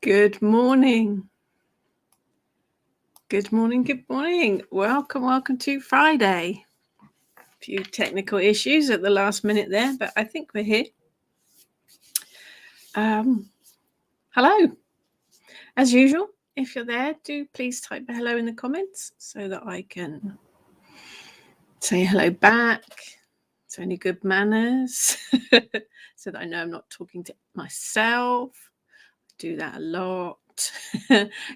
Good morning. Good morning. Good morning. Welcome to Friday. A few technical issues at the last minute there, but I think we're here. Hello. As usual, if you're there, do please type a hello in the comments so that I can say hello back. It's only good manners so that I know I'm not talking to myself. I do that a lot.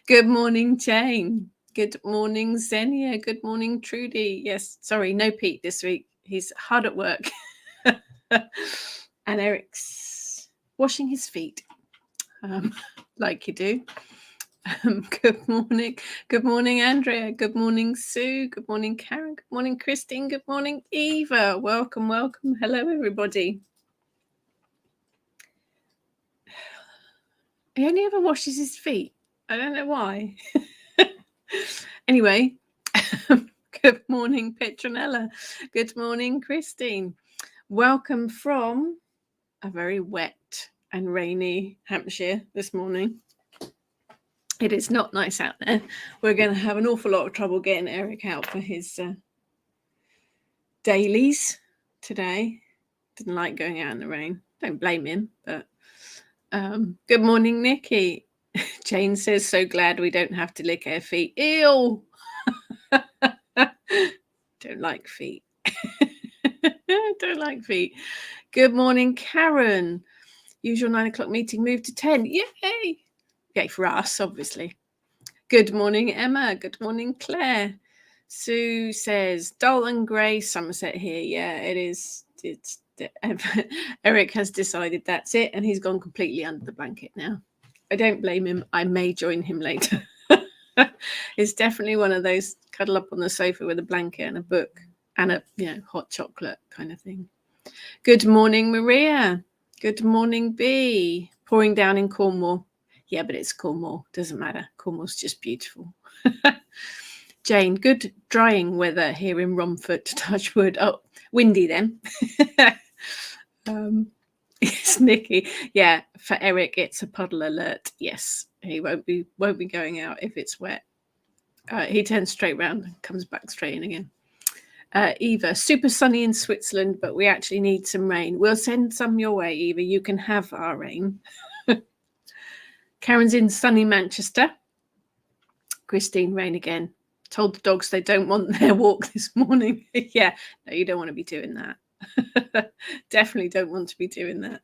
Good morning, Jane. Good morning, Xenia. Good morning, Trudy. Yes, sorry, no Pete this week. He's hard at work. And Eric's washing his feet, like you do. Good morning. Good morning, Andrea. Good morning, Sue. Good morning, Karen. Good morning, Christine. Good morning, Eva. Welcome. Hello, everybody. He only ever washes his feet. I don't know why. Anyway, good morning, Petronella. Good morning, Christine. Welcome from a very wet and rainy Hampshire this morning. It is not nice out there. We're going to have an awful lot of trouble getting Eric out for his dailies today. Didn't like going out in the rain. Don't blame him, but good morning, Nikki. Jane says, so glad we don't have to lick our feet. Ew. Don't like feet. Don't like feet. Good morning, Karen. Usual 9 o'clock meeting moved to 10. Yay! Yay for us, obviously. Good morning, Emma. Good morning, Claire. Sue says, dull and grey Somerset here. Yeah, it is. Eric has decided that's it, and he's gone completely under the blanket now. I don't blame him. I may join him later. It's definitely one of those cuddle up on the sofa with a blanket and a book and a hot chocolate kind of thing. Good morning, Maria. Good morning, B. Pouring down in Cornwall. Yeah, but it's Cornwall. Doesn't matter. Cornwall's just beautiful. Jane, good drying weather here in Romford. Touch wood. Oh, windy then. It's Nikki. Yeah, for Eric, it's a puddle alert. Yes, he won't be going out if it's wet. He turns straight round and comes back straight in again. Eva, super sunny in Switzerland, but we actually need some rain. We'll send some your way, Eva. You can have our rain. Karen's in sunny Manchester. Christine, rain again. Told the dogs they don't want their walk this morning. Yeah, no, you don't want to be doing that. Definitely don't want to be doing that.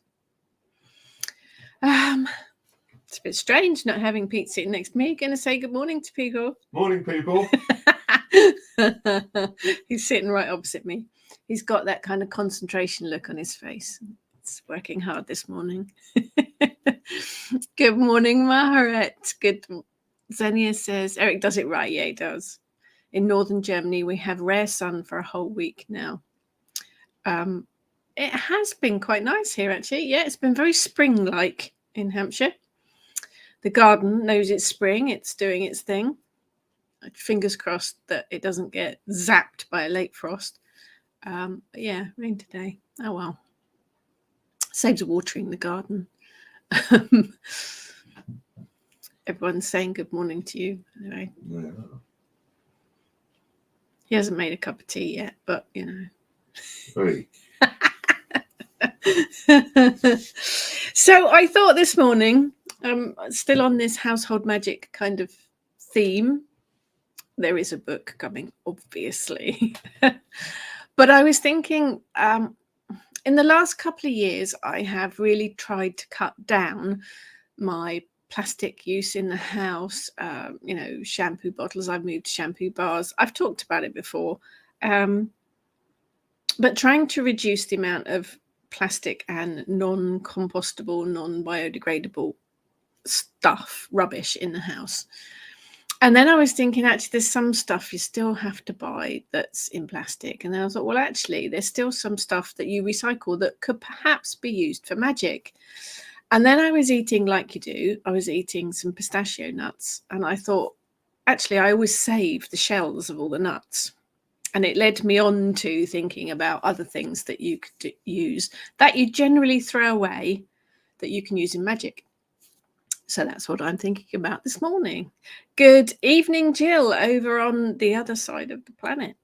It's a bit strange not having Pete sitting next to me. Going to say good morning to people. Morning, people. He's sitting right opposite me. He's got that kind of concentration look on his face. It's working hard this morning. Good morning, Maharet. Good. Xenia says, Eric does it right. Yeah, he does. In northern Germany, we have rare sun for a whole week now. It has been quite nice here, actually. Yeah, it's been very spring-like in Hampshire. The garden knows it's spring. It's doing its thing. Fingers crossed that it doesn't get zapped by a late frost. But yeah, rain today. Oh, well. Saves watering the garden. Everyone's saying good morning to you. Anyway. Yeah. He hasn't made a cup of tea yet, but, Hey. So I thought this morning, still on this household magic kind of theme, there is a book coming, obviously. But I was thinking, in the last couple of years, I have really tried to cut down my plastic use in the house. Shampoo bottles. I've moved to shampoo bars. I've talked about it before. But trying to reduce the amount of plastic and non-compostable, non-biodegradable stuff, rubbish in the house. And then I was thinking, actually, there's some stuff you still have to buy that's in plastic. And then I thought, well, actually, there's still some stuff that you recycle that could perhaps be used for magic. And then I was eating, like you do, I was eating some pistachio nuts. And I thought, actually, I always save the shells of all the nuts. And it led me on to thinking about other things that you could use that you generally throw away that you can use in magic. So that's what I'm thinking about this morning. Good evening, Jill, over on the other side of the planet,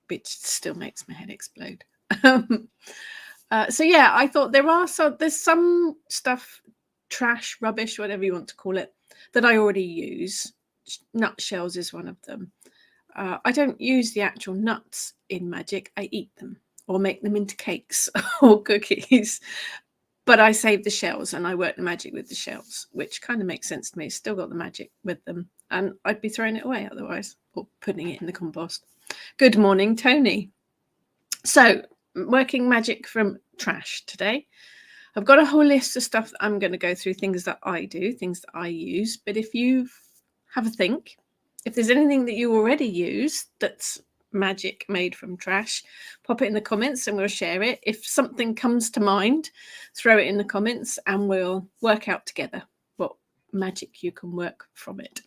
which still makes my head explode. So yeah, I thought there's some stuff, trash, rubbish, whatever you want to call it, that I already use. Nutshells is one of them. I don't use the actual nuts in magic. I eat them or make them into cakes or cookies. But I save the shells and I work the magic with the shells, which kind of makes sense to me. Still got the magic with them. And I'd be throwing it away otherwise, or putting it in the compost. Good morning, Tony. So, working magic from trash today. I've got a whole list of stuff that I'm going to go through, things that I do, things that I use. But if you have a think, if there's anything that you already use that's magic made from trash, pop it in the comments and we'll share it. If something comes to mind, throw it in the comments and we'll work out together what magic you can work from it.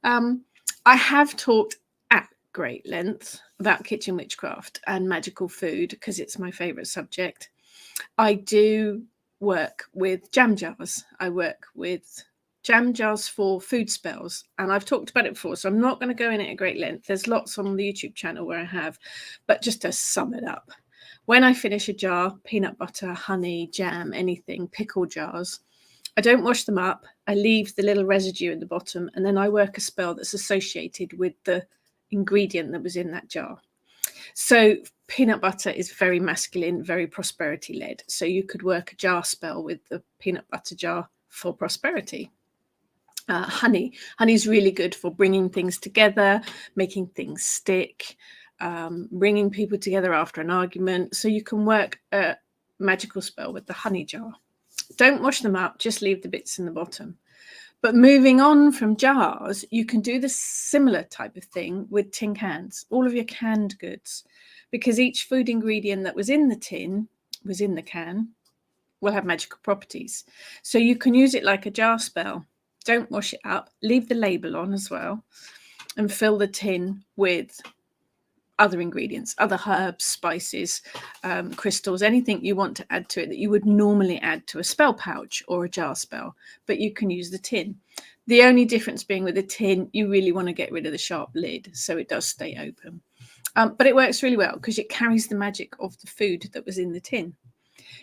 I have talked at great length about kitchen witchcraft and magical food because it's my favorite subject. I do work with jam jars. I work with jam jars for food spells, and I've talked about it before, so I'm not going to go in it at great length. There's lots on the YouTube channel where I have, but just to sum it up, when I finish a jar, peanut butter, honey, jam, anything, pickle jars, I don't wash them up. I leave the little residue at the bottom, and then I work a spell that's associated with the ingredient that was in that jar. So peanut butter is very masculine, very prosperity led. So you could work a jar spell with the peanut butter jar for prosperity. Honey is really good for bringing things together, making things stick, bringing people together after an argument. So you can work a magical spell with the honey jar. Don't wash them up, just leave the bits in the bottom. But moving on from jars, you can do the similar type of thing with tin cans, all of your canned goods, because each food ingredient that was in the tin, was in the can, will have magical properties. So you can use it like a jar spell. Don't wash it up, leave the label on as well, and fill the tin with other ingredients, other herbs, spices, crystals, anything you want to add to it that you would normally add to a spell pouch or a jar spell, but you can use the tin. The only difference being with the tin, you really want to get rid of the sharp lid so it does stay open. But it works really well because it carries the magic of the food that was in the tin.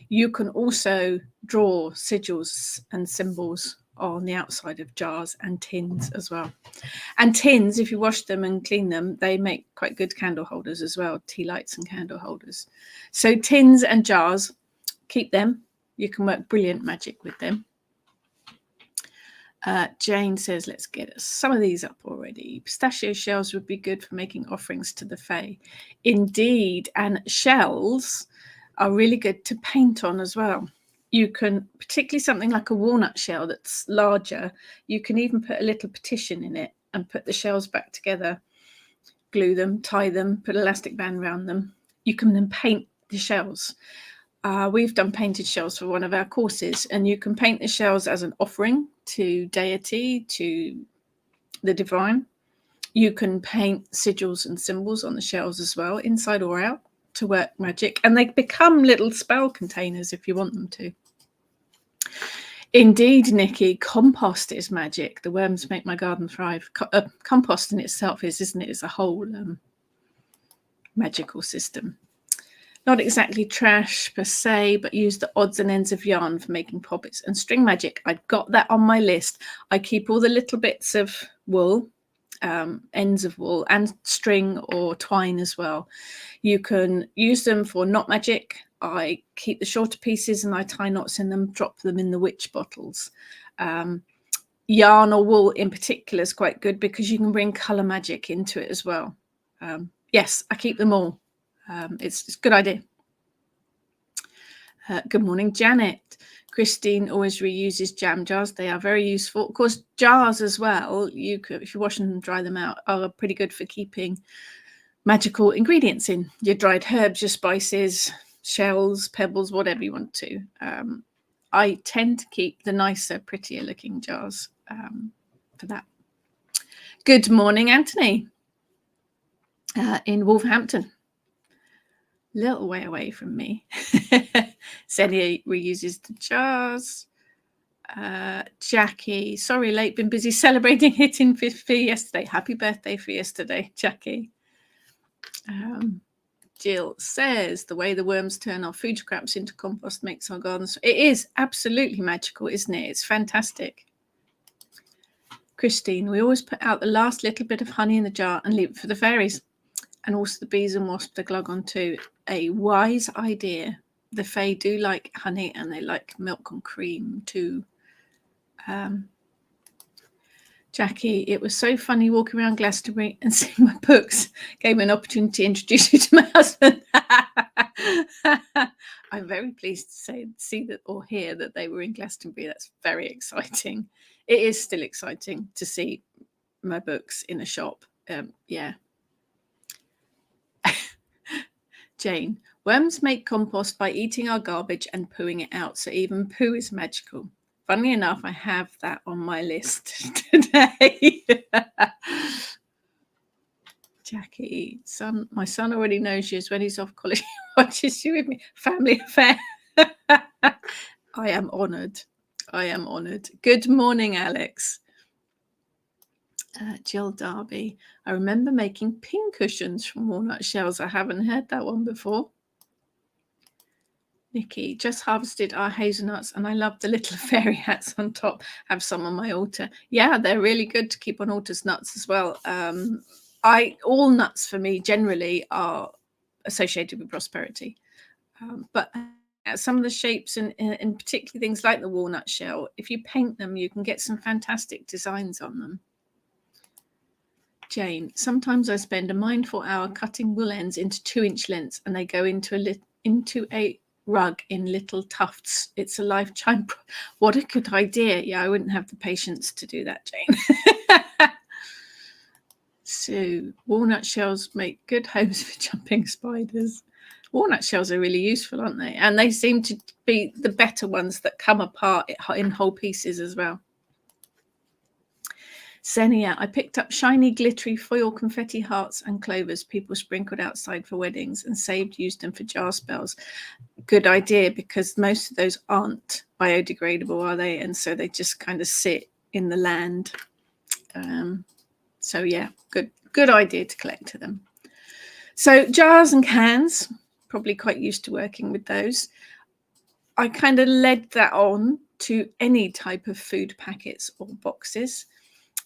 You can also draw sigils and symbols on the outside of jars and tins as well. And tins, if you wash them and clean them, they make quite good candle holders as well, tea lights and candle holders. So tins and jars, keep them. You can work brilliant magic with them. Jane says, let's get some of these up already. Pistachio shells would be good for making offerings to the Fae. Indeed, and shells are really good to paint on as well. You can, particularly something like a walnut shell that's larger, you can even put a little petition in it and put the shells back together, glue them, tie them, put an elastic band around them. You can then paint the shells. We've done painted shells for one of our courses, and you can paint the shells as an offering to deity, to the divine. You can paint sigils and symbols on the shells as well, inside or out, to work magic, and they become little spell containers if you want them to. Indeed, Nikki, compost is magic. The worms make my garden thrive. Compost in itself isn't it? It's a whole magical system. Not exactly trash per se, but use the odds and ends of yarn for making poppets and string magic. I've got that on my list. I keep all the little bits of wool, ends of wool, and string or twine as well. You can use them for knot magic. I keep the shorter pieces and I tie knots in them, drop them in the witch bottles. Yarn or wool in particular is quite good because you can bring colour magic into it as well. Yes, I keep them all. It's a good idea. Good morning, Janet. Christine always reuses jam jars. They are very useful. Of course, jars as well, you could, if you wash them and dry them out, are pretty good for keeping magical ingredients in. Your dried herbs, your spices, shells, pebbles, whatever you want to. I tend to keep the nicer, prettier looking jars for that. Good morning, Anthony. in Wolverhampton. Little way away from me. Xenia reuses the jars. Jackie, sorry, late, been busy celebrating hitting 50 yesterday. Happy birthday for yesterday, Jackie. Jill says the way the worms turn our food scraps into compost makes our gardens. It is absolutely magical, isn't it? It's fantastic. Christine, we always put out the last little bit of honey in the jar and leave it for the fairies. And also the bees and wasps to glug on too. A wise idea. The fae do like honey and they like milk and cream too. Jackie, it was so funny walking around Glastonbury and seeing my books. Gave me an opportunity to introduce you to my husband. I'm very pleased to see that or hear that they were in Glastonbury. That's very exciting. It is still exciting to see my books in a shop. Yeah. Jane, worms make compost by eating our garbage and pooing it out. So even poo is magical. Funnily enough, I have that on my list today. Jackie, my son already knows you. When he's off college, he watches you with me. Family affair. I am honoured. I am honoured. Good morning, Alex. Jill Darby. I remember making pin cushions from walnut shells. I haven't heard that one before. Nikki, just harvested our hazelnuts and I love the little fairy hats on top. Have some on my altar. Yeah, they're really good to keep on altars. Nuts as well. All nuts for me generally are associated with prosperity. But some of the shapes and particularly things like the walnut shell, if you paint them, you can get some fantastic designs on them. Jane, sometimes I spend a mindful hour cutting wool ends into 2-inch lengths and they go into a rug in little tufts. It's a lifetime. What a good idea. Yeah, I wouldn't have the patience to do that, Jane. So walnut shells make good homes for jumping spiders. Walnut shells are really useful, aren't they? And they seem to be the better ones that come apart in whole pieces as well. Xenia, I picked up shiny, glittery foil confetti hearts and clovers people sprinkled outside for weddings and used them for jar spells. Good idea, because most of those aren't biodegradable, are they? And so they just kind of sit in the land. So yeah, good idea to collect them. So jars and cans, probably quite used to working with those. I kind of led that on to any type of food packets or boxes.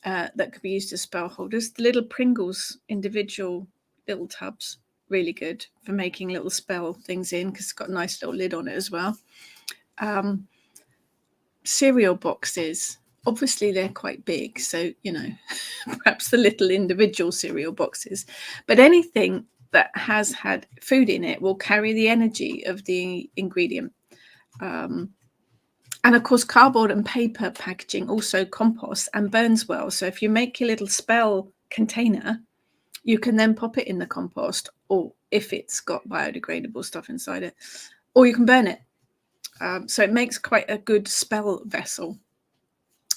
That could be used as spell holders. The little Pringles individual little tubs, really good for making little spell things in because it's got a nice little lid on it as well. Cereal boxes, obviously they're quite big, so perhaps the little individual cereal boxes, but anything that has had food in it will carry the energy of the ingredient. And of course, cardboard and paper packaging also composts and burns well. So if you make your little spell container, you can then pop it in the compost, or if it's got biodegradable stuff inside it, or you can burn it. So it makes quite a good spell vessel.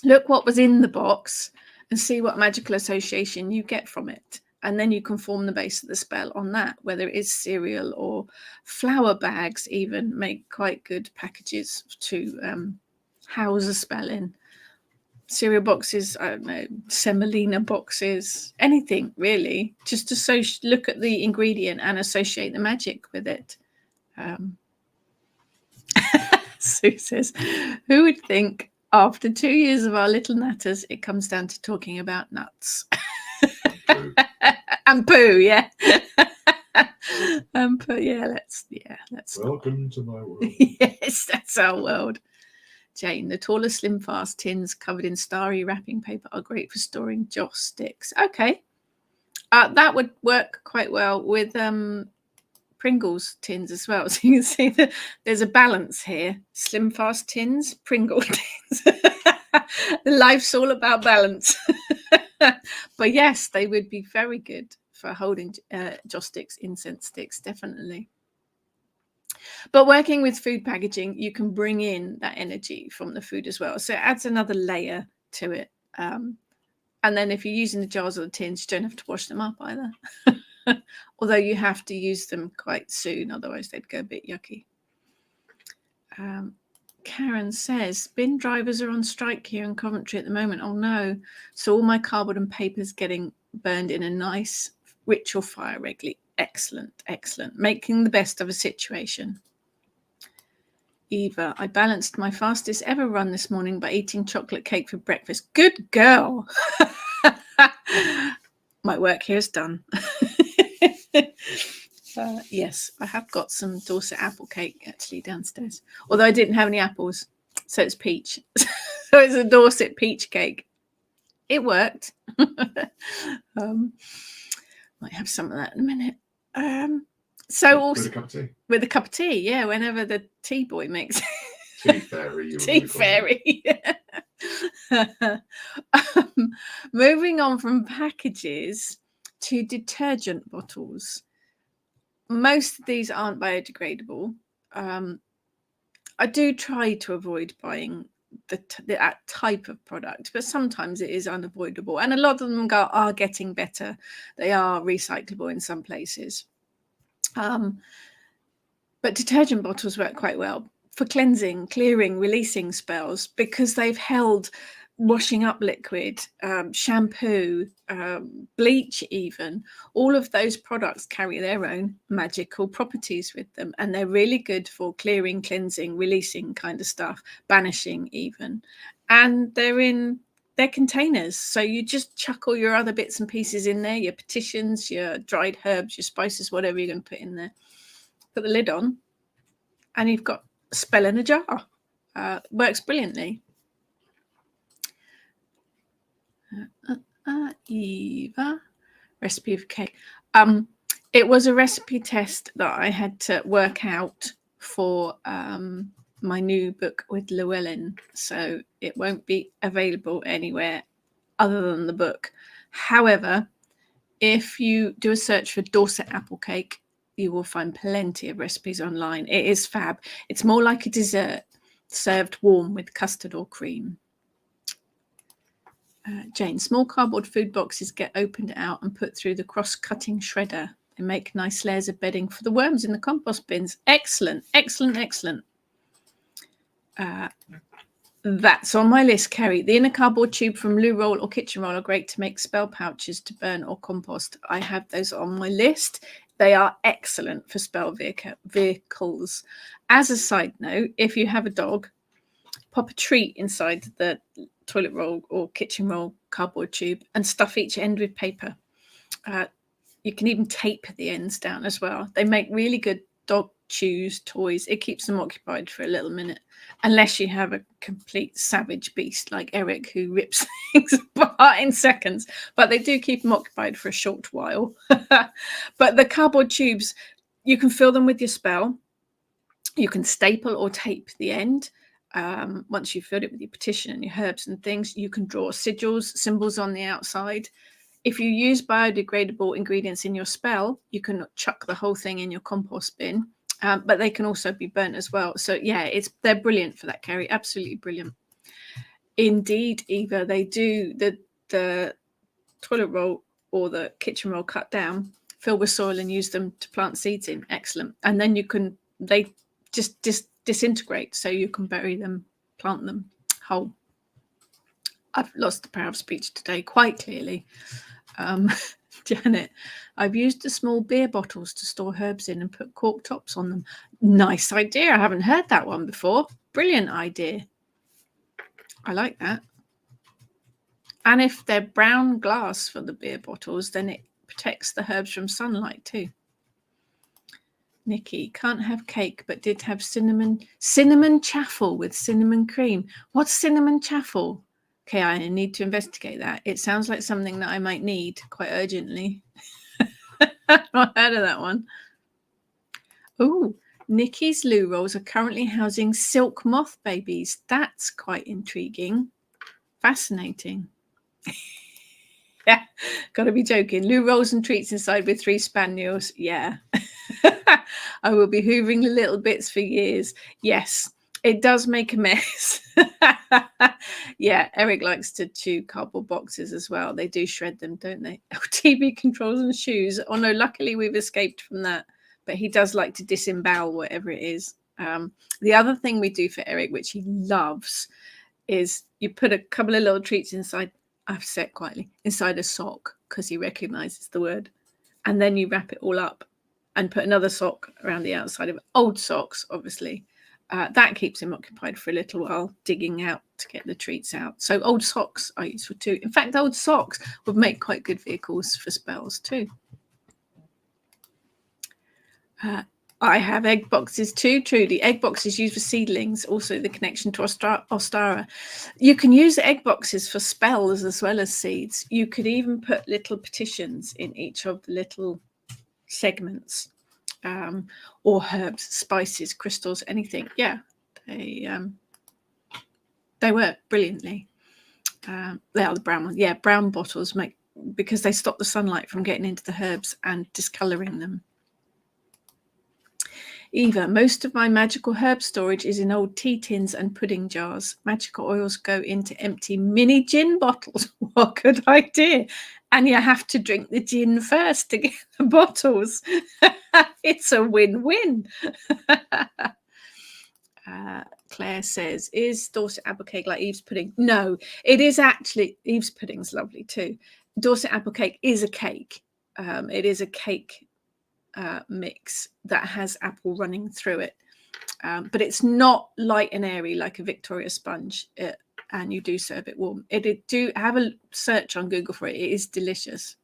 Look what was in the box and see what magical association you get from it. And then you can form the base of the spell on that, whether it is cereal or flour bags even make quite good packages to house a spell in. Cereal boxes, I don't know, semolina boxes, anything really, just to look at the ingredient and associate the magic with it. Sue says, who would think after 2 years of our little natters, it comes down to talking about nuts? And poo, yeah. And poo, yeah, let's welcome to my world. Yes, that's our world. Jane, the taller slim fast tins covered in starry wrapping paper are great for storing joss sticks. Okay. That would work quite well with Pringles tins as well. So you can see that there's a balance here. Slim fast tins, Pringle tins. Life's all about balance. But yes, they would be very good for holding joss sticks, incense sticks, definitely. But working with food packaging, you can bring in that energy from the food as well. So it adds another layer to it. And then if you're using the jars or the tins, you don't have to wash them up either. Although you have to use them quite soon, otherwise they'd go a bit yucky. Karen says, bin drivers are on strike here in Coventry at the moment. Oh no. So all my cardboard and paper's getting burned in a nice ritual fire regularly. Excellent, excellent. Making the best of a situation. Eva, I balanced my fastest ever run this morning by eating chocolate cake for breakfast. Good girl. My work here is done. Yes, I have got some Dorset apple cake actually downstairs. Although I didn't have any apples, so it's peach. So it's a Dorset peach cake. It worked. Might have some of that in a minute. So also with a cup of tea. With a cup of tea, yeah. Whenever the tea boy makes Tea fairy. Tea fairy. Moving on from packages to detergent bottles. Most of these aren't biodegradable. I do try to avoid buying that type of product, but sometimes it is unavoidable. And a lot of them are getting better. They are recyclable in some places. But detergent bottles work quite well for cleansing, clearing, releasing spells because they've held washing up liquid, shampoo, bleach even. All of those products carry their own magical properties with them, and they're really good for clearing, cleansing, releasing kind of stuff, banishing even. And they're containers, so you just chuck all your other bits and pieces in there, your petitions, your dried herbs, your spices, whatever you're going to put in there. Put the lid on, and you've got a spell in a jar. Works brilliantly. Eva, recipe of cake. It was a recipe test that I had to work out for my new book with Llewellyn, so it won't be available anywhere other than the book. However, if you do a search for Dorset apple cake, you will find plenty of recipes online. It is fab. It's more like a dessert served warm with custard or cream. Jane, small cardboard food boxes get opened out and put through the cross-cutting shredder. They make nice layers of bedding for the worms in the compost bins. Excellent, excellent, excellent. That's on my list, Kerry. The inner cardboard tube from loo roll or kitchen roll are great to make spell pouches to burn or compost. I have those on my list. They are excellent for spell vehicles. As a side note, if you have a dog, pop a treat inside the toilet roll or kitchen roll cardboard tube and stuff each end with paper. You can even tape the ends down as well. They make really good dog chews, toys. It keeps them occupied for a little minute, unless you have a complete savage beast like Eric who rips things apart in seconds. But they do keep them occupied for a short while. But the cardboard tubes, you can fill them with your spell. You can staple or tape the end. Once you've filled it with your petition and your herbs and things, you can draw sigils, symbols on the outside. If you use biodegradable ingredients in your spell, you can chuck the whole thing in your compost bin, but they can also be burnt as well. So yeah, they're brilliant for that, Kerry. Absolutely brilliant. Indeed, Eva, they do the toilet roll or the kitchen roll cut down, fill with soil and use them to plant seeds in. Excellent. And then they just disintegrate, so you can bury them, plant them whole. I've lost the power of speech today quite clearly. Janet, I've used the small beer bottles to store herbs in and put cork tops on them. Nice idea. I haven't heard that one before. Brilliant idea. I like that. And if they're brown glass for the beer bottles, then it protects the herbs from sunlight too. Nikki, can't have cake, but did have cinnamon chaffle with cinnamon cream. What's cinnamon chaffle? Okay, I need to investigate that. It sounds like something that I might need quite urgently. I've not heard of that one. Oh, Nikki's loo rolls are currently housing silk moth babies. That's quite intriguing. Fascinating. Yeah, gotta be joking. Loo rolls and treats inside with 3 spaniels. Yeah. I will be hoovering the little bits for years. Yes. It does make a mess. Yeah, Eric likes to chew cardboard boxes as well. They do shred them, don't they? Oh, TV controls and shoes. Oh no, luckily we've escaped from that. But he does like to disembowel whatever it is. The other thing we do for Eric, which he loves, is you put a couple of little treats inside, I've said quietly, inside a sock, because he recognizes the word. And then you wrap it all up and put another sock around the outside of it. Old socks, obviously. That keeps him occupied for a little while, digging out to get the treats out. So old socks are useful too. In fact, old socks would make quite good vehicles for spells too. I have egg boxes too, Trudy. Egg boxes used for seedlings, also the connection to Ostara. You can use egg boxes for spells as well as seeds. You could even put little petitions in each of the little segments. Or herbs, spices, crystals, anything. Yeah, they work brilliantly. They are the brown ones. Yeah, brown bottles make, because they stop the sunlight from getting into the herbs and discolouring them. Eva, most of my magical herb storage is in old tea tins and pudding jars. Magical oils go into empty mini gin bottles. What a good idea. And you have to drink the gin first to get the bottles. It's a win-win. Claire says, is Dorset apple cake like Eve's pudding? No, it is actually, Eve's pudding's lovely too. Dorset apple cake is a cake. It is a cake mix that has apple running through it. But it's not light and airy like a Victoria sponge. And you do serve it warm. Do have a search on Google for it. It is delicious.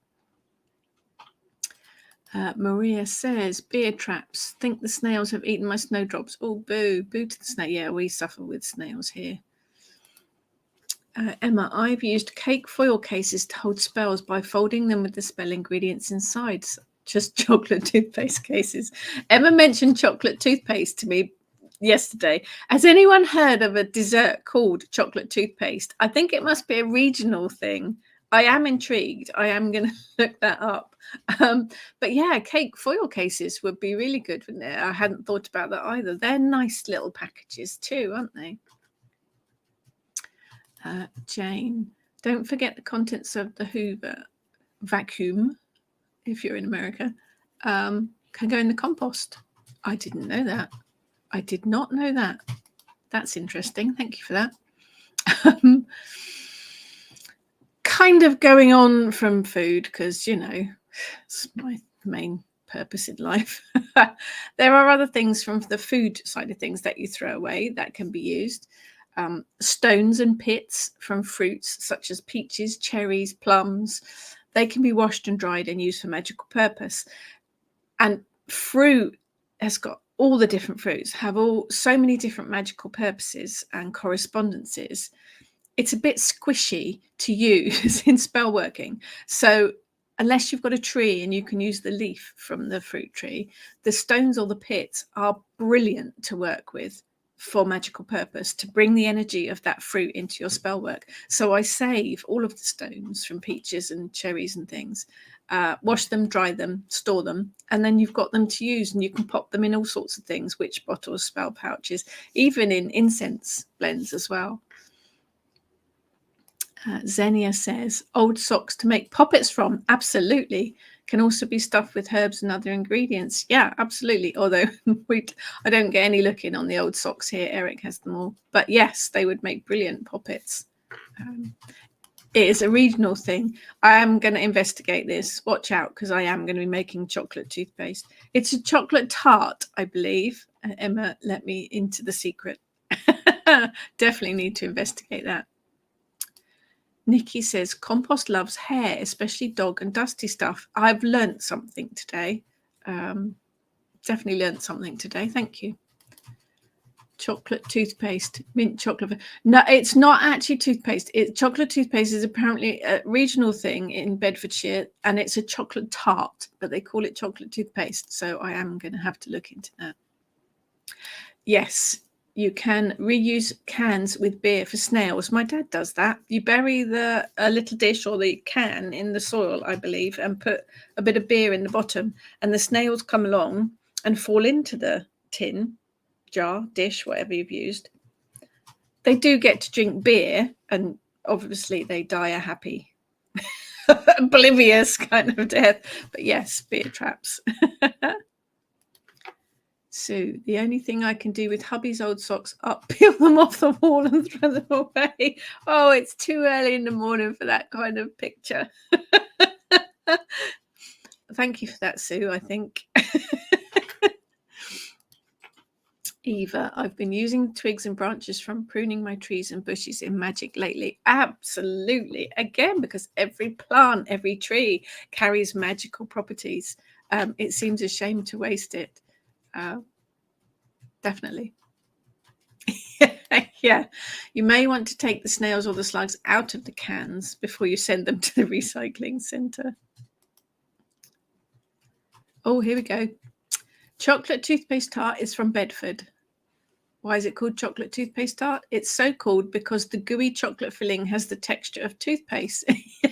Maria says, beer traps. Think the snails have eaten my snowdrops. Oh, boo. Boo to the snail. Yeah, we suffer with snails here. Emma, I've used cake foil cases to hold spells by folding them with the spell ingredients inside. Just chocolate toothpaste cases. Emma mentioned chocolate toothpaste to me yesterday. Has anyone heard of a dessert called chocolate toothpaste? I think it must be a regional thing. I am intrigued. I am going to look that up. But yeah, cake foil cases would be really good, wouldn't it? I hadn't thought about that either. They're nice little packages too, aren't they? Jane, don't forget the contents of the Hoover vacuum, if you're in America, can go in the compost. I didn't know that. I did not know that. That's interesting. Thank you for that. Kind of going on from food, because, you know, it's my main purpose in life. There are other things from the food side of things that you throw away that can be used. Stones and pits from fruits such as peaches, cherries, plums. They can be washed and dried and used for magical purpose. And fruit has got all the different fruits, have so many different magical purposes and correspondences. It's a bit squishy to use in spell working. So unless you've got a tree and you can use the leaf from the fruit tree, the stones or the pits are brilliant to work with for magical purpose, to bring the energy of that fruit into your spell work. So I save all of the stones from peaches and cherries and things, wash them, dry them, store them, and then you've got them to use, and you can pop them in all sorts of things, witch bottles, spell pouches, even in incense blends as well. Xenia says, old socks to make poppets from. Absolutely. Can also be stuffed with herbs and other ingredients. Yeah, absolutely. Although I don't get any looking on the old socks here. Eric has them all. But yes, they would make brilliant poppets. It is a regional thing. I am going to investigate this. Watch out, because I am going to be making chocolate toothpaste. It's a chocolate tart, I believe. Emma let me into the secret. Definitely need to investigate that. Nikki says, compost loves hair, especially dog and dusty stuff. I've learnt something today. Definitely learnt something today. Thank you. Chocolate toothpaste, mint chocolate. No, it's not actually toothpaste. Chocolate toothpaste is apparently a regional thing in Bedfordshire, and it's a chocolate tart, but they call it chocolate toothpaste. So I am going to have to look into that. Yes. You can reuse cans with beer for snails. My dad does that. You bury a little dish or the can in the soil, I believe, and put a bit of beer in the bottom, and the snails come along and fall into the tin jar, dish, whatever you've used. They do get to drink beer, and obviously they die a happy, oblivious kind of death. But yes, beer traps. Sue, the only thing I can do with hubby's old socks up, peel them off the wall and throw them away. Oh, it's too early in the morning for that kind of picture. Thank you for that, Sue, I think. Eva, I've been using twigs and branches from pruning my trees and bushes in magic lately. Absolutely. Again, because every plant, every tree carries magical properties. It seems a shame to waste it. Definitely. Yeah. You may want to take the snails or the slugs out of the cans before you send them to the recycling centre. Oh, here we go. Chocolate toothpaste tart is from Bedford. Why is it called chocolate toothpaste tart? It's so called because the gooey chocolate filling has the texture of toothpaste.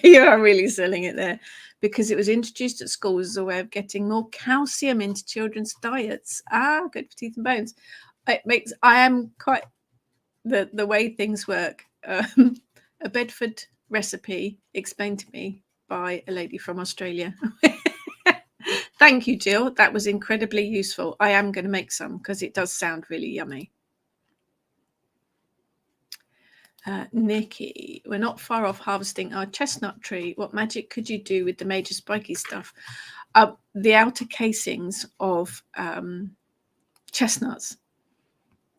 You are really selling it there. Because it was introduced at schools as a way of getting more calcium into children's diets. Good for teeth and bones. I am quite the way things work. A Bedford recipe explained to me by a lady from Australia. Thank you, Jill. That was incredibly useful. I am going to make some because it does sound really yummy. Nikki, we're not far off harvesting our chestnut tree. What magic could you do with the major spiky stuff? The outer casings of chestnuts,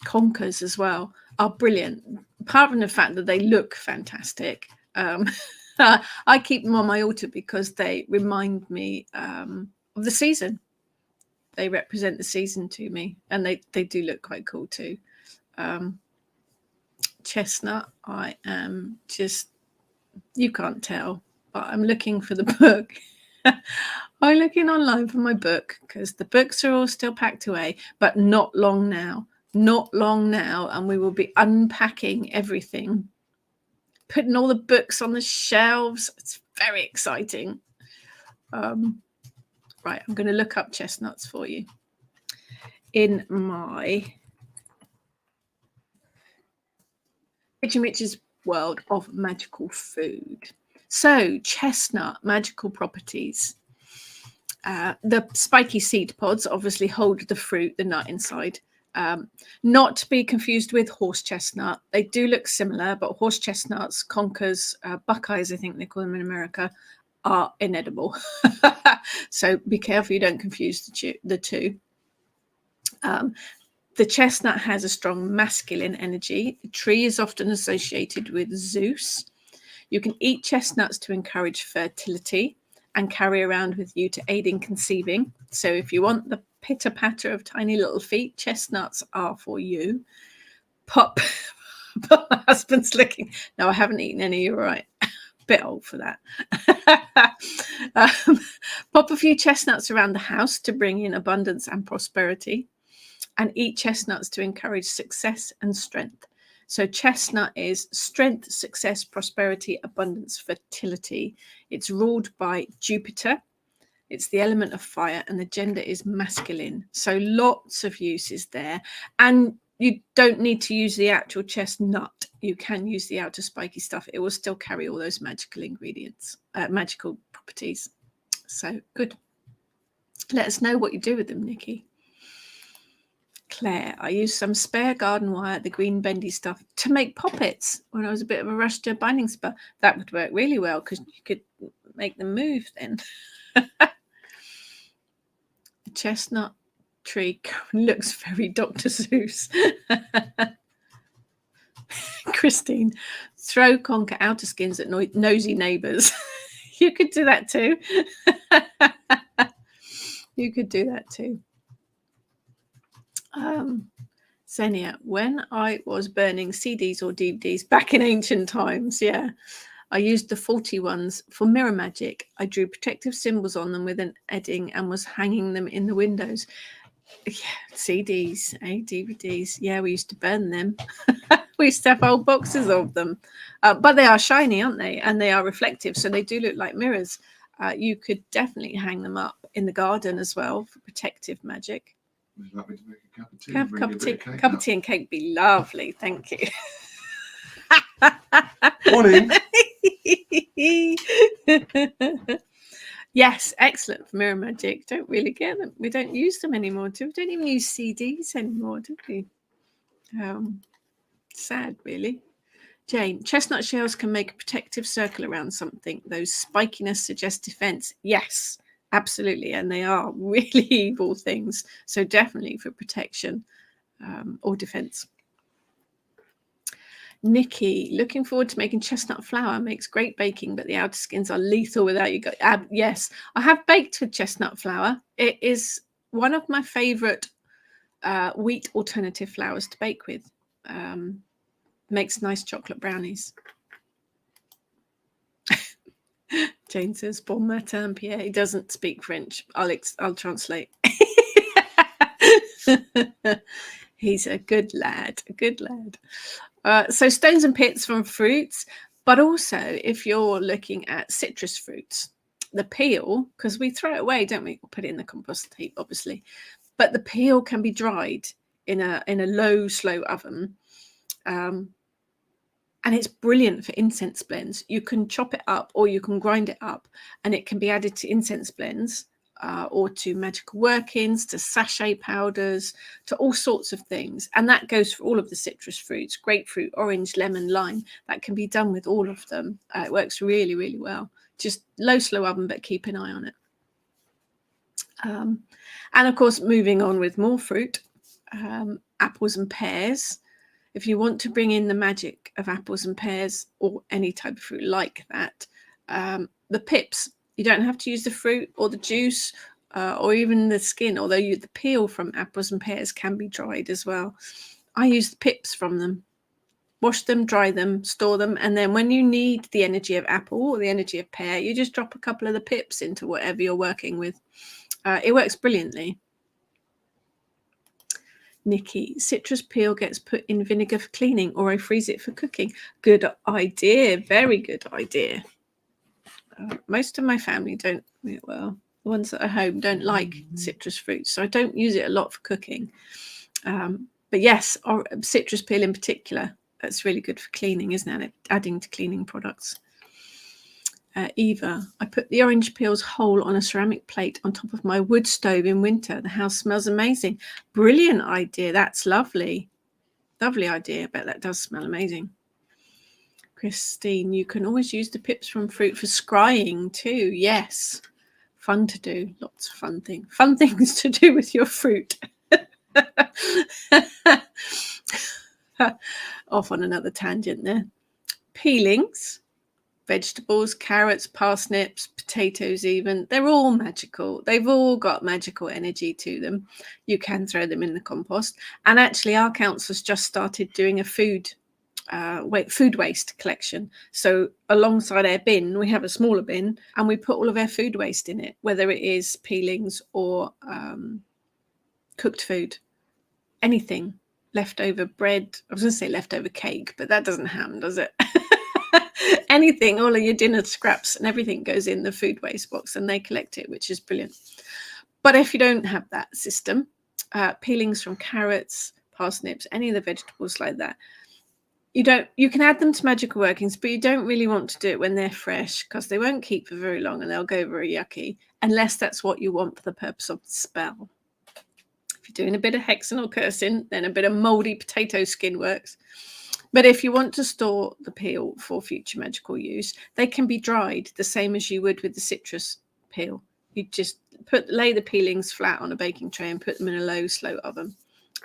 conkers as well, are brilliant. Apart from the fact that they look fantastic. I keep them on my altar because they remind me of the season. They represent the season to me, and they do look quite cool too. Chestnut, I am just, you can't tell, but I'm looking for the book. I'm looking online for my book because the books are all still packed away, but not long now. Not long now, and we will be unpacking everything, putting all the books on the shelves. It's very exciting. Right, I'm going to look up chestnuts for you in my Rachel Mitch's world of magical food. So, chestnut, magical properties. The spiky seed pods obviously hold the fruit, the nut inside. Not to be confused with horse chestnut. They do look similar, but horse chestnuts, conkers, buckeyes, I think they call them in America, are inedible. So be careful you don't confuse the two. The chestnut has a strong masculine energy. The tree is often associated with Zeus. You can eat chestnuts to encourage fertility and carry around with you to aid in conceiving. So if you want the pitter-patter of tiny little feet, chestnuts are for you. Pop. My husband's looking. No, I haven't eaten any. You're right. Bit old for that. Pop a few chestnuts around the house to bring in abundance and prosperity. And eat chestnuts to encourage success and strength. So chestnut is strength, success, prosperity, abundance, fertility. It's ruled by Jupiter. It's the element of fire, and the gender is masculine. So lots of uses there. And you don't need to use the actual chestnut. You can use the outer spiky stuff. It will still carry all those magical ingredients, magical properties. So good. Let us know what you do with them, Nikki. Claire, I used some spare garden wire, the green bendy stuff, to make poppets when I was a bit of a rush to a binding spell. That would work really well because you could make them move then. The chestnut tree looks very Dr. Seuss. Christine, throw conker outer skins at nosy neighbours. You could do that too. You could do that too. Xenia, when I was burning CDs or DVDs back in ancient times, I used the faulty ones for mirror magic. I drew protective symbols on them with an edding and was hanging them in the windows. CDs, DVDs. We used to burn them. We used to have whole boxes of them. But they are shiny, aren't they? And they are reflective, so they do look like mirrors. You could definitely hang them up in the garden as well for protective magic. Would you like me to make a cup of tea? Have a Bring cup you of a tea. bit of cake Cup up? of tea and cake would be lovely. Thank you. Morning. Yes, excellent for Mirror Magic. Don't really get them. We don't use them anymore. We don't even use CDs anymore, do we? Sad, really. Jane, chestnut shells can make a protective circle around something. Those spikiness suggest defense. Yes, absolutely. And they are really evil things. So definitely for protection or defense. Nikki, looking forward to making chestnut flour. Makes great baking, but the outer skins are lethal without you. Yes, I have baked with chestnut flour. It is one of my favorite wheat alternative flours to bake with. Makes nice chocolate brownies. Jane says, "Bon matin, Pierre." He doesn't speak French. I'll translate. He's a good lad. A good lad. So stones and pits from fruits, but also if you're looking at citrus fruits, the peel, because we throw it away, don't we? We'll put it in the compost heap, obviously. But the peel can be dried in a low, slow oven. And it's brilliant for incense blends. You can chop it up or you can grind it up, and it can be added to incense blends or to magical workings, to sachet powders, to all sorts of things. And that goes for all of the citrus fruits, grapefruit, orange, lemon, lime. That can be done with all of them. It works really, really well. Just low, slow oven, but keep an eye on it. And of course, moving on with more fruit, apples and pears. If you want to bring in the magic of apples and pears or any type of fruit like that, the pips, you don't have to use the fruit or the juice or even the skin, although the peel from apples and pears can be dried as well. I use the pips from them. Wash them, dry them, store them, and then when you need the energy of apple or the energy of pear, you just drop a couple of the pips into whatever you're working with. It works brilliantly. Nikki, citrus peel gets put in vinegar for cleaning, or I freeze it for cooking. Good idea. Very good idea. Most of my family don't, well, the ones that are home don't like citrus fruits, so I don't use it a lot for cooking. But yes, citrus peel in particular, that's really good for cleaning, isn't it? Adding to cleaning products. Eva, I put the orange peels whole on a ceramic plate on top of my wood stove in winter. The house smells amazing. Brilliant idea. That's lovely. Lovely idea. I bet that does smell amazing. Christine, you can always use the pips from fruit for scrying too. Yes. Fun to do. Lots of fun things. Fun things to do with your fruit. Off on another tangent there. Peelings. Vegetables, carrots, parsnips, potatoes even, they're all magical. They've all got magical energy to them. You can throw them in the compost. And actually our council's just started doing a food waste collection. So alongside our bin, we have a smaller bin and we put all of our food waste in it, whether it is peelings or cooked food, anything, leftover bread. I was going to say leftover cake, but that doesn't happen, does it? Anything, all of your dinner scraps and everything goes in the food waste box and they collect it, which is brilliant. But if you don't have that system, peelings from carrots, parsnips, any of the vegetables like that, you can add them to magical workings, but you don't really want to do it when they're fresh because they won't keep for very long and they'll go very yucky, unless that's what you want for the purpose of the spell. If you're doing a bit of hexing or cursing, then a bit of moldy potato skin works. But if you want to store the peel for future magical use, they can be dried the same as you would with the citrus peel. You just lay the peelings flat on a baking tray and put them in a low, slow oven,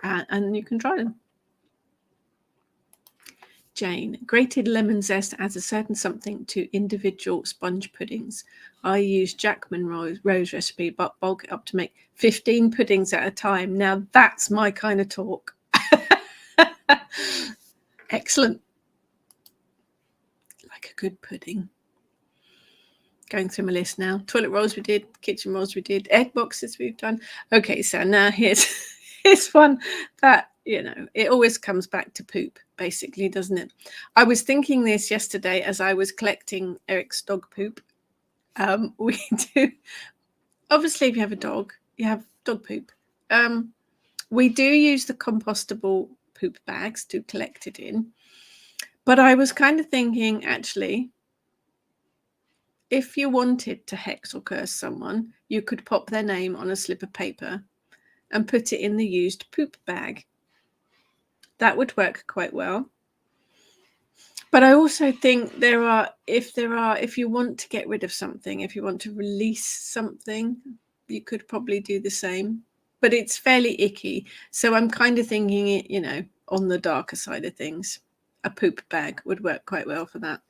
and you can dry them. Jane, grated lemon zest adds a certain something to individual sponge puddings. I use Jackman Rose recipe, but bulk it up to make 15 puddings at a time. Now that's my kind of talk. Excellent. Like a good pudding. Going through my list now. Toilet rolls we did, kitchen rolls we did, egg boxes we've done. Okay, so now here's one that, it always comes back to poop, basically, doesn't it? I was thinking this yesterday as I was collecting Eric's dog poop. We do, obviously, if you have a dog, you have dog poop. We do use the compostable poop bags to collect it in. But I was kind of thinking, actually, if you wanted to hex or curse someone, you could pop their name on a slip of paper and put it in the used poop bag. That would work quite well. But I also think if you want to get rid of something, if you want to release something, you could probably do the same. But it's fairly icky. So I'm kind of thinking it, on the darker side of things. A poop bag would work quite well for that.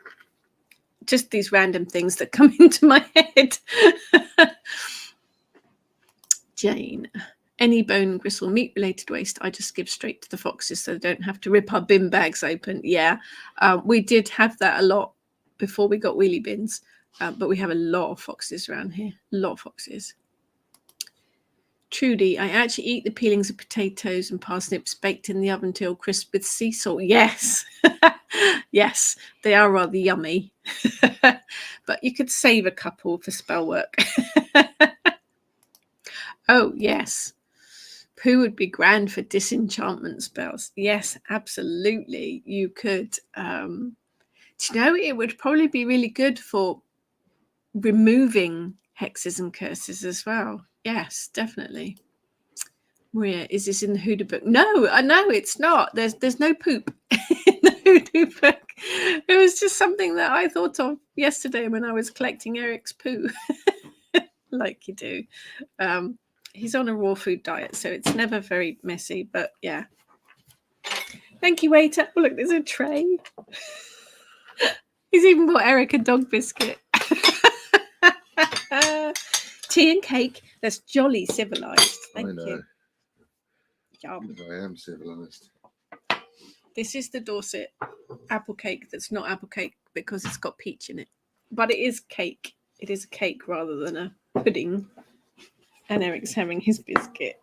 Just these random things that come into my head. Jane. Any bone, gristle, meat-related waste, I just give straight to the foxes so they don't have to rip our bin bags open. Yeah, we did have that a lot before we got wheelie bins, but we have a lot of foxes around here. A lot of foxes. Trudy, I actually eat the peelings of potatoes and parsnips baked in the oven till crisp with sea salt. Yes, yes, they are rather yummy, but you could save a couple for spell work. Oh, yes. Poo would be grand for disenchantment spells. Yes, absolutely. You could. It would probably be really good for removing hexes and curses as well. Yes, definitely. Maria, is this in the hoodoo book? No, it's not. There's no poop in the hoodoo book. It was just something that I thought of yesterday when I was collecting Eric's poo, like you do. He's on a raw food diet, so it's never very messy, but yeah. Thank you, waiter. Oh, look, there's a tray. He's even bought Eric a dog biscuit. Tea and cake. That's jolly civilized. Thank you. Yum. I am civilized. This is the Dorset apple cake that's not apple cake because it's got peach in it. But it is cake. It is a cake rather than a pudding. And Eric's having his biscuit.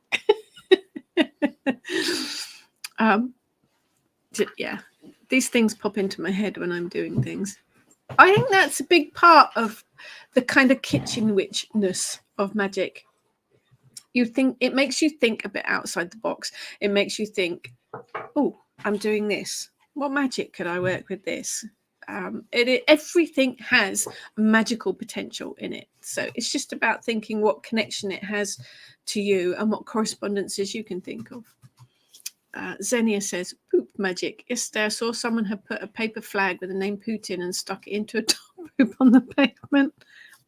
Yeah, these things pop into my head when I'm doing things. I think that's a big part of the kind of kitchen witchness of magic. You think it makes you think a bit outside the box. It makes you think, oh, I'm doing this. What magic could I work with this? Everything has magical potential in it. So it's just about thinking what connection it has to you and what correspondences you can think of. Xenia says, poop magic. Yesterday I saw someone had put a paper flag with the name Putin and stuck it into a dog poop on the pavement.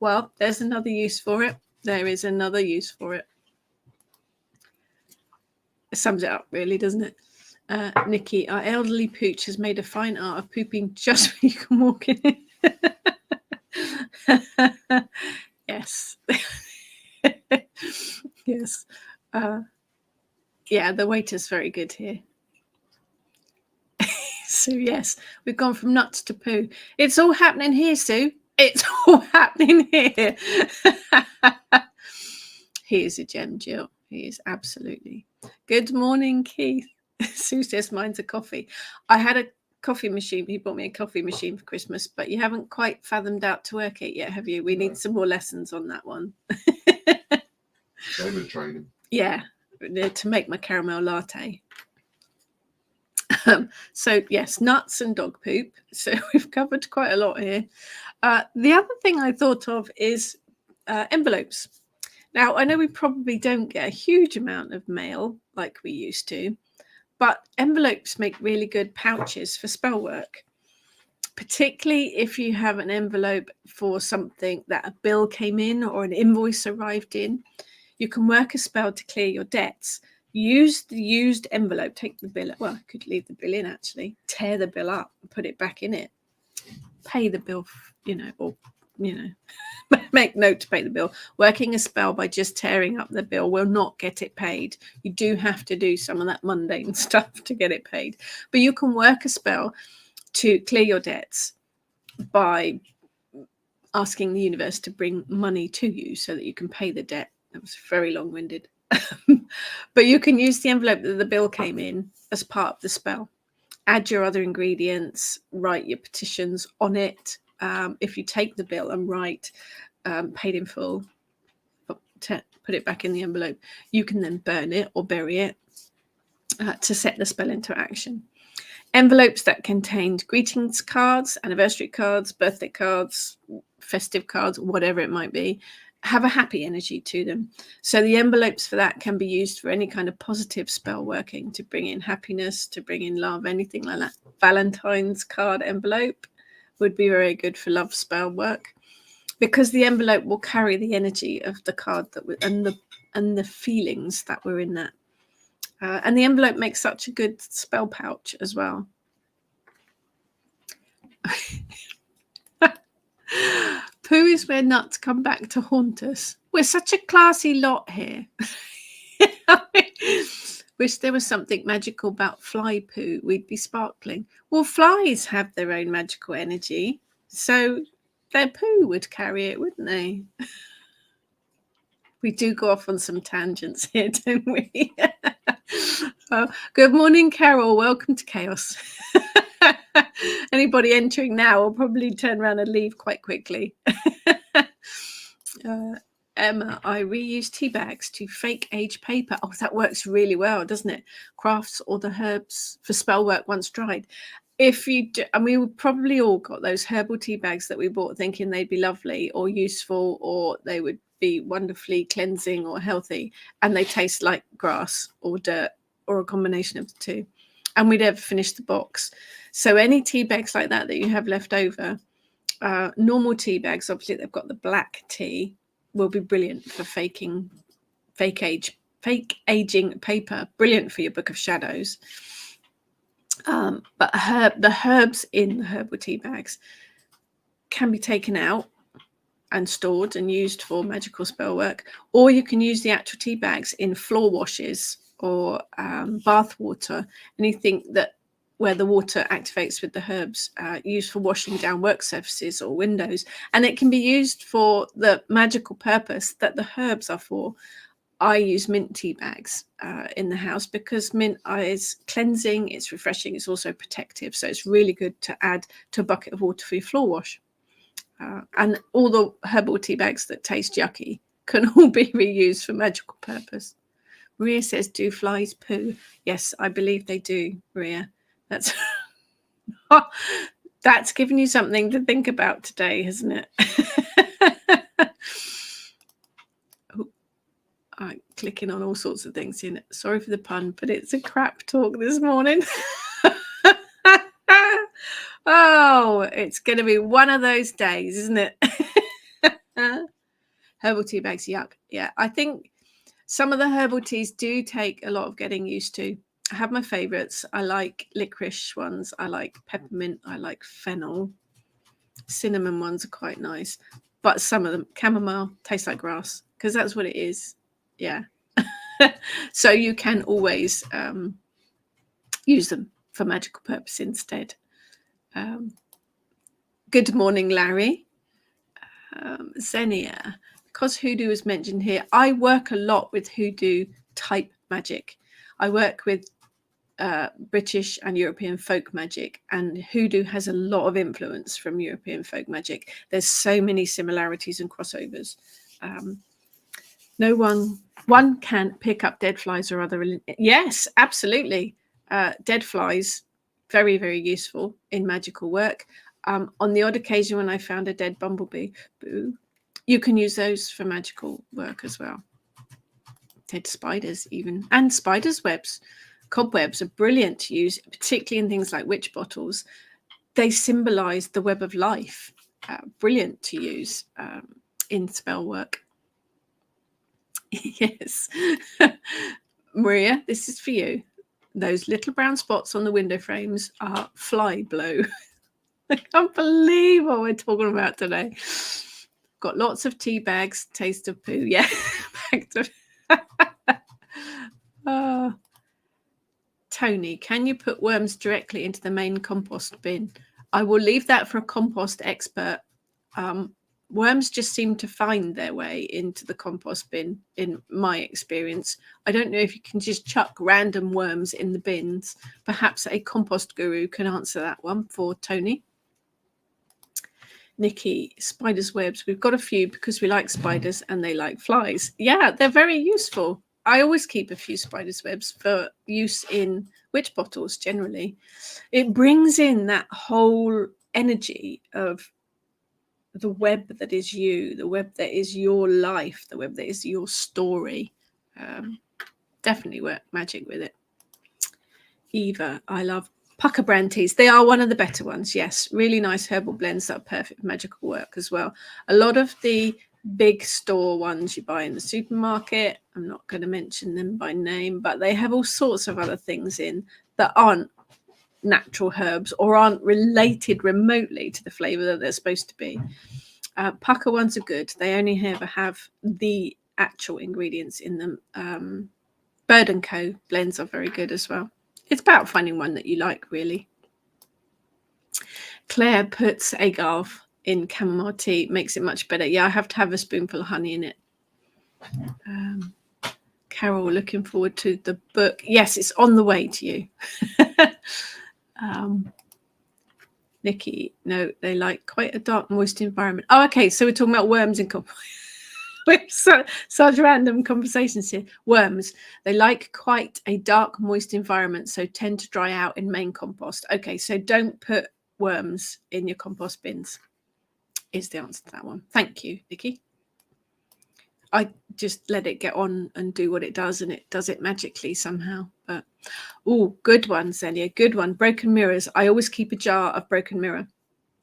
Well, there's another use for it. There is another use for it. It sums it up, really, doesn't it? Nikki, our elderly pooch has made a fine art of pooping just so you can walk in it. Yes. Yes. Yeah, the waiter's very good here. So, yes, we've gone from nuts to poo. It's all happening here, Sue. It's all happening here. He is a gem, Jill. He is absolutely. Good morning, Keith. Sue says mine's a coffee. I had a coffee machine. He bought me a coffee machine for Christmas, but you haven't quite fathomed out to work it yet, have you? We need some more lessons on that one. Same with training. Yeah, to make my caramel latte. So yes, nuts and dog poop. So we've covered quite a lot here. The other thing I thought of is envelopes. Now, I know we probably don't get a huge amount of mail like we used to, but envelopes make really good pouches for spell work, particularly if you have an envelope for something that a bill came in or an invoice arrived in. You can work a spell to clear your debts. Use the used envelope, take the bill. Well, I could leave the bill in, actually. Tear the bill up and put it back in it. Pay the bill, make note to pay the bill. Working a spell by just tearing up the bill will not get it paid. You do have to do some of that mundane stuff to get it paid. But you can work a spell to clear your debts by asking the universe to bring money to you so that you can pay the debt. That was very long-winded. But you can use the envelope that the bill came in as part of the spell. Add your other ingredients, write your petitions on it. If you take the bill and write paid in full, put it back in the envelope, you can then burn it or bury it. to set the spell into action. Envelopes that contained greetings cards, anniversary cards, birthday cards, festive cards, whatever it might be, have a happy energy to them. So the envelopes for that can be used for any kind of positive spell working, to bring in happiness, to bring in love, anything like that. Valentine's card envelope would be very good for love spell work, because the envelope will carry the energy of the card and the feelings that were in that. And the envelope makes such a good spell pouch as well. Poo is where nuts come back to haunt us. We're such a classy lot here. Wish there was something magical about fly poo. We'd be sparkling. Well, flies have their own magical energy, so their poo would carry it, wouldn't they? We do go off on some tangents here, don't we? Good morning, Carol. Welcome to Chaos. Anybody entering now will probably turn around and leave quite quickly. Emma, I reuse tea bags to fake age paper. Oh, that works really well, doesn't it? Crafts or the herbs for spell work once dried. If you do, and we probably all got those herbal tea bags that we bought thinking they'd be lovely or useful, or they would be wonderfully cleansing or healthy, and they taste like grass or dirt or a combination of the two, and we'd ever finish the box. So any tea bags like that you have left over, normal tea bags, obviously they've got the black tea, will be brilliant for fake aging paper. Brilliant for your Book of Shadows. But the herbs in the herbal tea bags can be taken out and stored and used for magical spell work, or you can use the actual tea bags in floor washes or bath water, anything that where the water activates with the herbs, used for washing down work surfaces or windows. And it can be used for the magical purpose that the herbs are for. I use mint tea bags in the house because mint is cleansing, it's refreshing, it's also protective. So it's really good to add to a bucket of water for your floor wash. And all the herbal tea bags that taste yucky can all be reused for magical purpose. Maria says, do flies poo? Yes, I believe they do, Maria. That's given you something to think about today, hasn't it? I'm clicking on all sorts of things in it. Sorry for the pun, but it's a crap talk this morning. Oh, it's going to be one of those days, isn't it? Herbal tea bags, yuck. Yeah, I think some of the herbal teas do take a lot of getting used to. I have my favorites. I like licorice ones. I like peppermint. I like fennel. Cinnamon ones are quite nice. But some of them, chamomile, taste like grass, because that's what it is. Yeah. So you can always use them for magical purpose instead. Good morning, Larry. Xenia, because hoodoo is mentioned here, I work a lot with hoodoo type magic. I work with British and European folk magic, and hoodoo has a lot of influence from European folk magic. There's so many similarities and crossovers. No one can pick up dead flies or other. Yes, absolutely. Dead flies, very, very useful in magical work. On the odd occasion when I found a dead bumblebee, you can use those for magical work as well. Dead spiders even, and spiders' webs. Cobwebs are brilliant to use, particularly in things like witch bottles. They symbolize the web of life. Brilliant to use in spell work. Yes. Maria, this is for you. Those little brown spots on the window frames are fly blow. I can't believe what we're talking about today. Got lots of tea bags, taste of poo. Yeah. Tony, can you put worms directly into the main compost bin? I will leave that for a compost expert. Worms just seem to find their way into the compost bin, in my experience. I don't know if you can just chuck random worms in the bins. Perhaps a compost guru can answer that one for Tony. Nikki, spiders' webs. We've got a few because we like spiders and they like flies. Yeah, they're very useful. I always keep a few spider's webs for use in witch bottles generally. It brings in that whole energy of the web that is you, the web that is your life, the web that is your story. Definitely work magic with it. Eva, I love pucker brand teas. They are one of the better ones. Yes, really nice herbal blends that are perfect for magical work as well. A lot of the big store ones you buy in the supermarket, I'm not going to mention them by name, but they have all sorts of other things in that aren't natural herbs or aren't related remotely to the flavor that they're supposed to be. Pucker ones are good. They only ever have the actual ingredients in them. Bird & Co. blends are very good as well. It's about finding one that you like, really. Claire puts agave in chamomile tea, makes it much better. Yeah, I have to have a spoonful of honey in it. Carol, looking forward to the book. Yes, it's on the way to you. Nikki, no, they like quite a dark, moist environment. Oh, okay, so we're talking about worms in compost. Such random conversations here. Worms, they like quite a dark, moist environment, so tend to dry out in main compost. Okay, so don't put worms in your compost bins, is the answer to that one. Thank you, Nikki. I just let it get on and do what it does, and it does it magically somehow. But oh, good one, Celia, good one. Broken mirrors. I always keep a jar of broken mirror.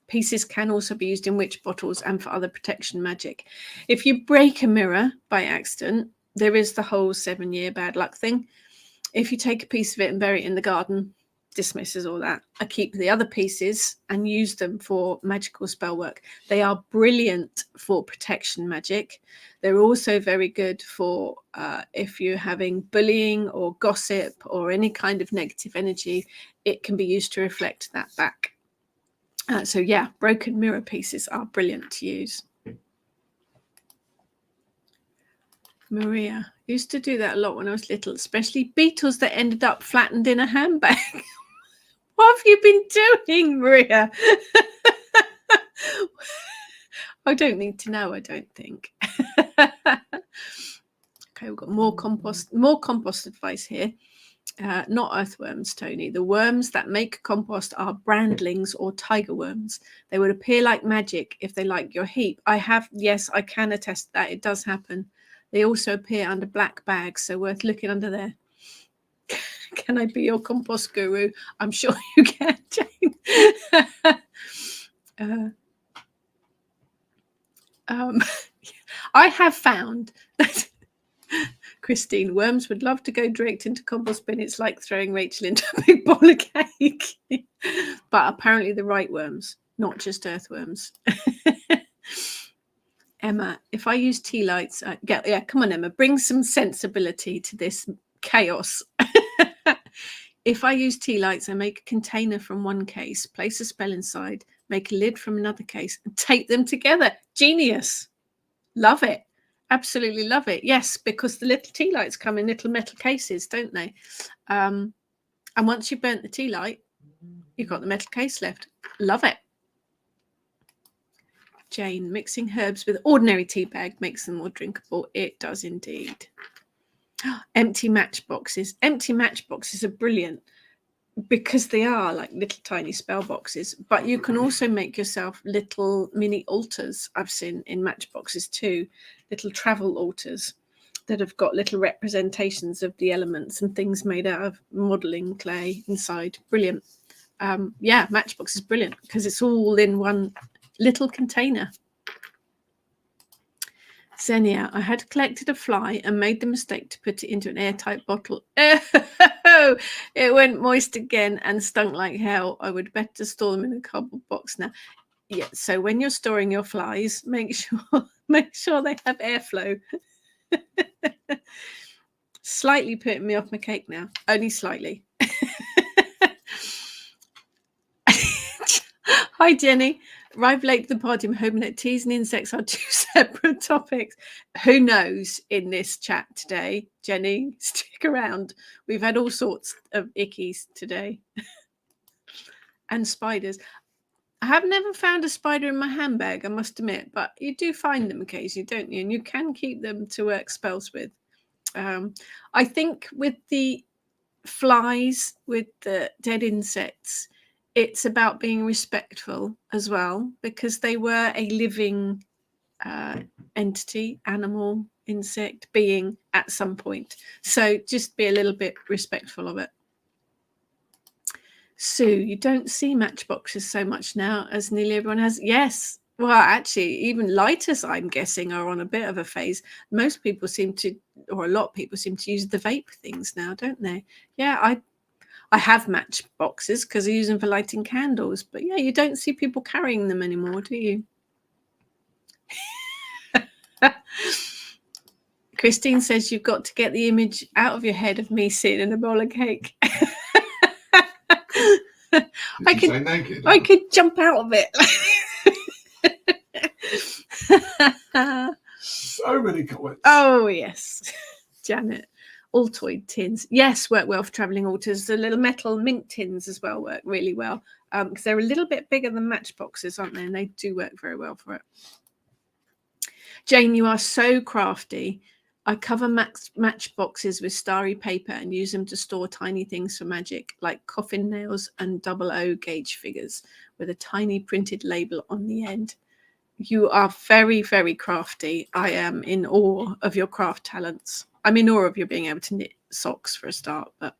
Pieces can also be used in witch bottles and for other protection magic. If you break a mirror by accident, there is the whole 7-year bad luck thing. If you take a piece of it and bury it in the garden, dismisses all that. I keep the other pieces and use them for magical spell work. They are brilliant for protection magic. They're also very good for if you're having bullying or gossip or any kind of negative energy, it can be used to reflect that back. So yeah, broken mirror pieces are brilliant to use. Maria, used to do that a lot when I was little, especially beetles that ended up flattened in a handbag. What have you been doing, Maria? I don't need to know, I don't think. Okay, we've got more compost advice here. Not earthworms, Tony. The worms that make compost are brandlings or tiger worms. They would appear like magic if they like your heap. Yes, I can attest to that. It does happen. They also appear under black bags, so worth looking under there. Can I be your compost guru? I'm sure you can, Jane. I have found that Christine, worms would love to go direct into compost bin. It's like throwing Rachel into a big bowl of cake. But apparently the right worms, not just earthworms. Emma, if I use tea lights, come on, Emma, bring some sensibility to this chaos. If I use tea lights, I make a container from one case, place a spell inside, make a lid from another case, and tape them together. Genius. Love it. Absolutely love it. Yes, because the little tea lights come in little metal cases, don't they? And once you've burnt the tea light, you've got the metal case left. Love it. Jane, mixing herbs with ordinary tea bag makes them more drinkable. It does indeed. Empty matchboxes. Empty matchboxes are brilliant because they are like little tiny spell boxes, but you can also make yourself little mini altars. I've seen in matchboxes too, little travel altars that have got little representations of the elements and things made out of modeling clay inside. Brilliant. Yeah, matchbox is brilliant because it's all in one little container. Xenia, I had collected a fly and made the mistake to put it into an airtight bottle. Oh, it went moist again and stunk like hell. I would better store them in a cardboard box now. Yeah, so when you're storing your flies, make sure they have airflow. Slightly putting me off my cake now. Only slightly. Hi, Jenny. Arrived late to the party. I'm hoping that teas and insects are 2 separate topics. Who knows in this chat today, Jenny? Stick around. We've had all sorts of ickies today. And spiders. I have never found a spider in my handbag, I must admit, but you do find them occasionally, don't you? And you can keep them to work spells with. I think with the flies, with the dead insects, it's about being respectful as well, because they were a living entity, animal, insect, being at some point. So just be a little bit respectful of it. Sue, you don't see matchboxes so much now as nearly everyone has. Yes. Well, actually, even lighters, I'm guessing, are on a bit of a phase. Most people seem to, or a lot of people seem to use the vape things now, don't they? Yeah, I have matchboxes because I use them for lighting candles. But yeah, you don't see people carrying them anymore, do you? Christine says you've got to get the image out of your head of me sitting in a bowl of cake. I could jump out of it. So many comments. Oh yes, Janet. Altoid tins, yes, work well for travelling altars. The little metal mint tins as well work really well, because they're a little bit bigger than matchboxes, aren't they? And they do work very well for it. Jane, you are so crafty. I cover matchboxes with starry paper and use them to store tiny things for magic, like coffin nails and 00 gauge figures with a tiny printed label on the end. You are very, very crafty. I am in awe of your craft talents. I'm in awe of you being able to knit socks for a start. But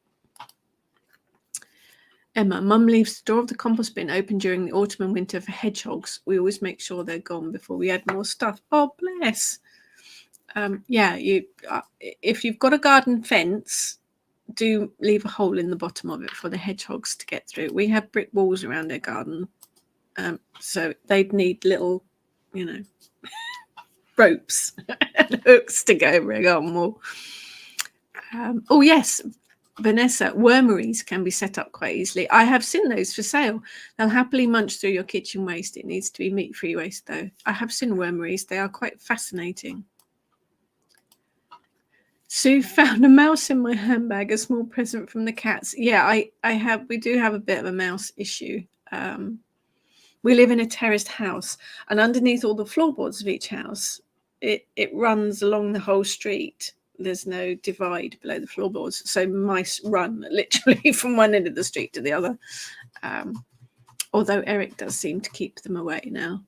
Emma, Mum leaves the door of the compost bin open during the autumn and winter for hedgehogs. We always make sure they're gone before we add more stuff. Oh, bless. Yeah, if you've got a garden fence, do leave a hole in the bottom of it for the hedgehogs to get through. We have brick walls around our garden, so they'd need little, ropes and hooks to go over a garden wall. Oh yes, Vanessa, wormeries can be set up quite easily. I have seen those for sale. They'll happily munch through your kitchen waste. It needs to be meat-free waste though. I have seen wormeries. They are quite fascinating. Sue found a mouse in my handbag, a small present from the cats. Yeah, we do have a bit of a mouse issue. We live in a terraced house, and underneath all the floorboards of each house, it runs along the whole street. There's no divide below the floorboards, so mice run literally from one end of the street to the other. Although Eric does seem to keep them away now.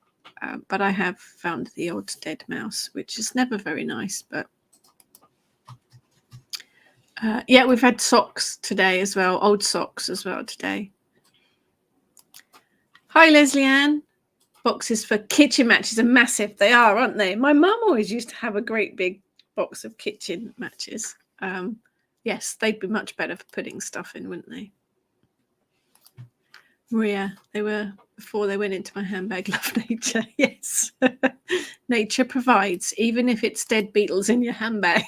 But I have found the odd dead mouse, which is never very nice, but yeah, we've had socks today as well, old socks as well today. Hi, Leslie Ann. Boxes for kitchen matches are massive. They are, aren't they? My mum always used to have a great big box of kitchen matches. Yes, they'd be much better for putting stuff in, wouldn't they? Maria, they were before they went into my handbag. Love nature. Yes. Nature provides, even if it's dead beetles in your handbag.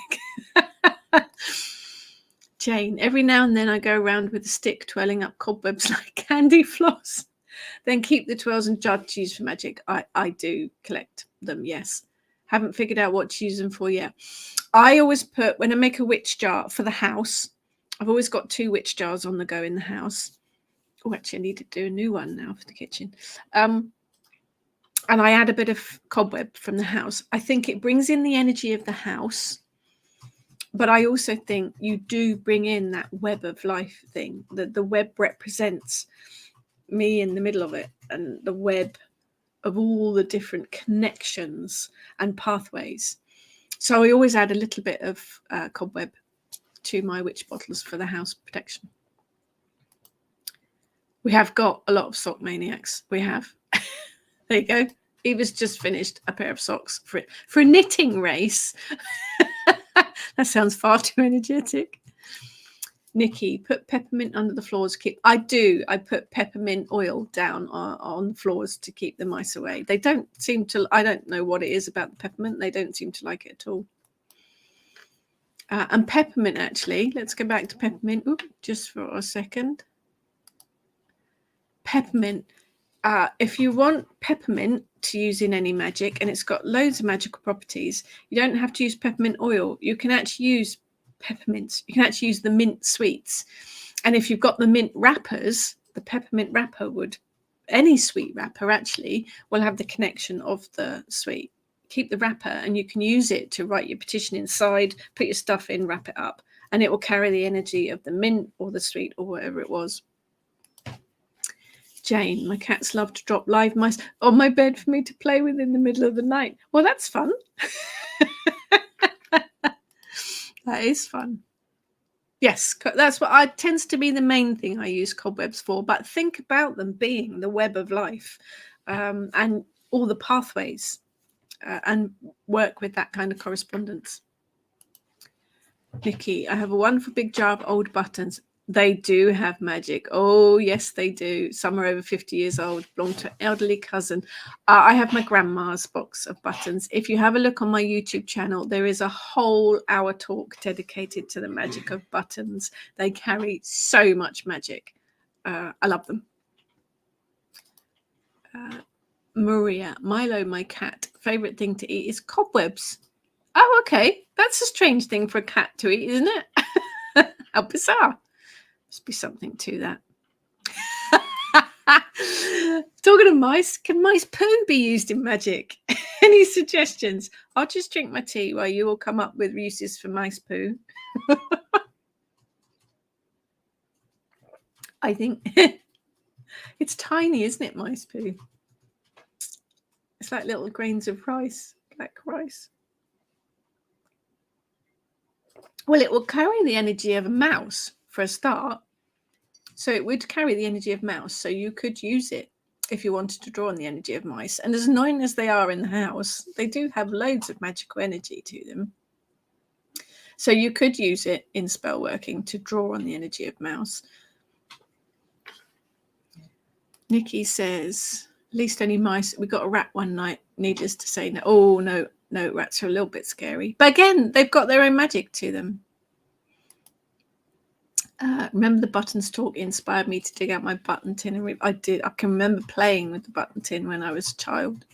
Jane, every now and then I go around with a stick twirling up cobwebs like candy floss. Then keep the twirls and jars to use for magic. I do collect them, yes. Haven't figured out what to use them for yet. I always put, when I make a witch jar for the house, I've always got 2 witch jars on the go in the house. Oh, actually, I need to do a new one now for the kitchen. And I add a bit of cobweb from the house. I think it brings in the energy of the house. But I also think you do bring in that web of life thing. The web represents me in the middle of it, and the web of all the different connections and pathways. So I always add a little bit of cobweb to my witch bottles for the house protection. We have got a lot of sock maniacs. We have. There you go. Eva's just finished a pair of socks for a knitting race. That sounds far too energetic. Nikki, put peppermint under the floors. I do. I put peppermint oil down on the floors to keep the mice away. They don't seem to. I don't know what it is about the peppermint. They don't seem to like it at all. And peppermint, actually. Let's go back to peppermint. Ooh, just for a second. Peppermint. If you want peppermint to use in any magic, and it's got loads of magical properties, you don't have to use peppermint oil. You can actually use peppermints. You can actually use the mint sweets. And if you've got the mint wrappers, the peppermint wrapper would, any sweet wrapper actually, will have the connection of the sweet. keep the wrapper, and you can use it to write your petition inside, put your stuff in, wrap it up, and it will carry the energy of the mint or the sweet or whatever it was. Jane, my cats love to drop live mice on my bed for me to play with in the middle of the night. Well, that's fun. That is fun. Yes, that's what tends to be the main thing I use cobwebs for. But think about them being the web of life, and all the pathways, and work with that kind of correspondence. Nikki, I have a wonderful big jar of old buttons. They do have magic. Oh, yes, they do. Some are over 50 years old, belong to an elderly cousin. I have my grandma's box of buttons. If you have a look on my YouTube channel, there is a whole hour talk dedicated to the magic of buttons. They carry so much magic. I love them. Maria, Milo, my cat, favorite thing to eat is cobwebs. Oh, okay. That's a strange thing for a cat to eat, isn't it? How bizarre. Must be something to that. Talking of mice, can mice poo be used in magic? Any suggestions? I'll just drink my tea while you all come up with uses for mice poo. I think it's tiny, isn't it, mice poo? It's like little grains of rice, black rice. Well, it will carry the energy of a mouse for a start. So it would carry the energy of mouse. So you could use it if you wanted to draw on the energy of mice. And as annoying as they are in the house, they do have loads of magical energy to them. So you could use it in spell working to draw on the energy of mouse. Nikki says, at least only mice. We got a rat one night. Needless to say, no. Oh, no, rats are a little bit scary. But again, they've got their own magic to them. Remember the buttons talk inspired me to dig out my button tin. And I did. I can remember playing with the button tin when I was a child.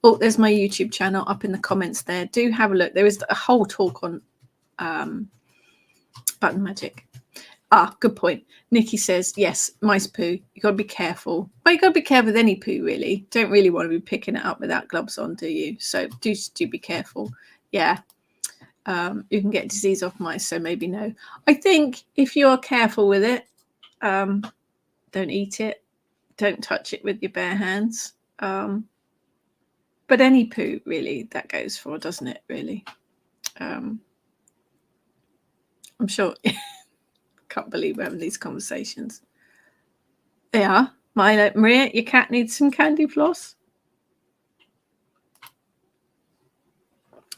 Oh, there's my YouTube channel up in the comments there. Do have a look. There is a whole talk on button magic. Good point. Nikki says, yes, mice poo. You got to be careful. Well, you got to be careful with any poo, really. Don't really want to be picking it up without gloves on, do you? So do be careful. Yeah. You can get disease off mice, so maybe no. I think if you're careful with it, don't eat it. Don't touch it with your bare hands. But any poo, really, that goes for, doesn't it, really? I'm sure. Can't believe we're having these conversations. Yeah. Maria, your cat needs some candy floss.